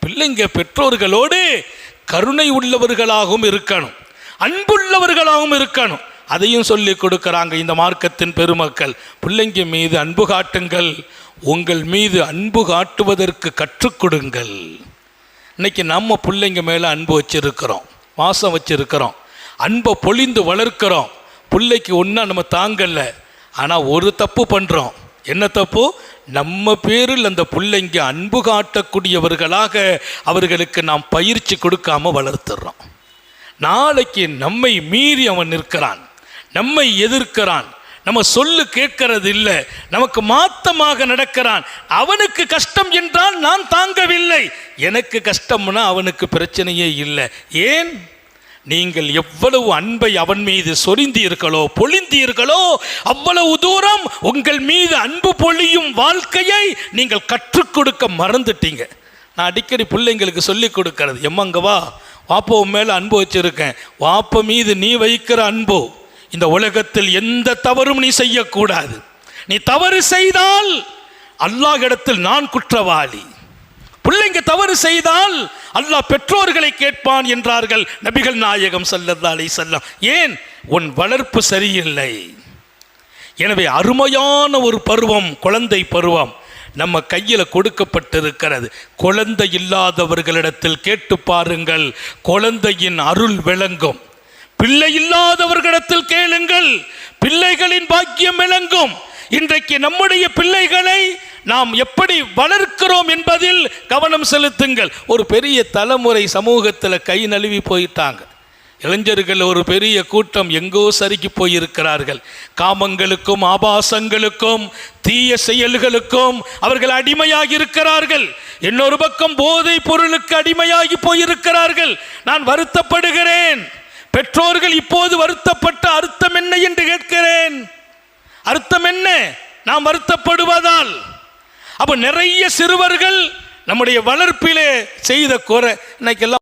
பிள்ளைங்க பெற்றோர்களோடு கருணை உள்ளவர்களாகவும் இருக்கணும், அன்புள்ளவர்களாகவும் இருக்கணும். அதையும் சொல்லி கொடுக்குறாங்க இந்த மார்க்கத்தின் பெருமக்கள். பிள்ளைங்க மீது அன்பு காட்டுங்கள், உங்கள் மீது அன்பு காட்டுவதற்கு கற்றுக் கொடுங்கள். இன்னைக்கு நம்ம பிள்ளைங்க மேலே அன்பு வச்சிருக்கிறோம், வாசம் வச்சிருக்கிறோம், அன்பை பொழிந்து வளர்க்கிறோம். பிள்ளைக்கு ஒன்றா நம்ம தாங்கலை. ஆனால் ஒரு தப்பு பண்ணுறோம். என்ன தப்பு? நம்ம பேரில் அந்த பிள்ளைங்க அன்பு காட்டக்கூடியவர்களாக அவர்களுக்கு நாம் பயிற்சி கொடுக்காம வளர்த்துறோம். நாளைக்கு நம்மை மீறி அவன் நிற்கிறான், நம்மை எதிர்க்கிறான், நம்ம சொல்லு கேட்கறது இல்லை, நமக்கு மாத்தமாக நடக்கிறான். அவனுக்கு கஷ்டம் என்றால் நான் தாங்கவில்லை, எனக்கு கஷ்டம்னா அவனுக்கு பிரச்சனையே இல்லை. ஏன்? நீங்கள் எவ்வளவு அன்பை அவன் மீது சொரிந்தீர்களோ பொழிந்தீர்களோ அவ்வளவு தூரம் உங்கள் மீது அன்பு பொழியும் வாழ்க்கையை நீங்கள் கற்றுக் கொடுக்க மறந்துட்டீங்க. நான் அடிக்கடி பிள்ளைங்களுக்கு சொல்லி கொடுக்கறது, எம்மங்க வா, வாப்பா உன் மேலே அன்பு வச்சிருக்கேன், வாப்பா மீது நீ வைக்கிற அன்பு, இந்த உலகத்தில் எந்த தவறும் நீ செய்யக்கூடாது. நீ தவறு செய்தால் அல்லாஹ் இடத்தில் நான் குற்றவாளி. பிள்ளைங்க தவறு செய்தால் அல்லாஹ் பெற்றோர்களை கேட்பான் என்றார்கள் நபிகள் நாயகம் ஸல்லல்லாஹு அலைஹி வஸல்லம். ஏன்? உன் வளர்ப்பு சரியில்லை. எனவே அருமையான ஒரு பருவம் குழந்தை பருவம் நம்ம கையில் கொடுக்கப்பட்டிருக்கிறது. குழந்தை இல்லாதவர்களிடத்தில் கேட்டு பாருங்கள், குழந்தையின் அருள் விளங்கும். பிள்ளை இல்லாதவர்களிடத்தில் கேளுங்கள், பிள்ளைகளின் பாக்கியம் விளங்கும். இன்றைக்கு நம்முடைய பிள்ளைகளை நாம் எப்படி வளர்க்கிறோம் என்பதில் கவனம் செலுத்துங்கள். ஒரு பெரிய தலைமுறை சமூகத்தில் கை நழுவி போயிட்டாங்க. இளைஞர்கள் ஒரு பெரிய கூட்டம் எங்கோ சறுக்கி போயிருக்கிறார்கள். காமங்களுக்கும் ஆபாசங்களுக்கும் தீய செயல்களுக்கும் அவர்கள் அடிமையாகி இருக்கிறார்கள். இன்னொரு பக்கம் போதை பொருளுக்கு அடிமையாகி போயிருக்கிறார்கள். நான் வருத்தப்படுகிறேன். பெற்றோர்கள் இப்போது வருத்தப்பட்ட அர்த்தம் என்ன என்று கேட்கிறேன். அர்த்தம் என்ன? நாம் வருத்தப்படுவதால். அப்போ நிறைய சிறுவர்கள் நம்முடைய வளர்ப்பிலே செய்த குறை இன்னைக்கெல்லாம்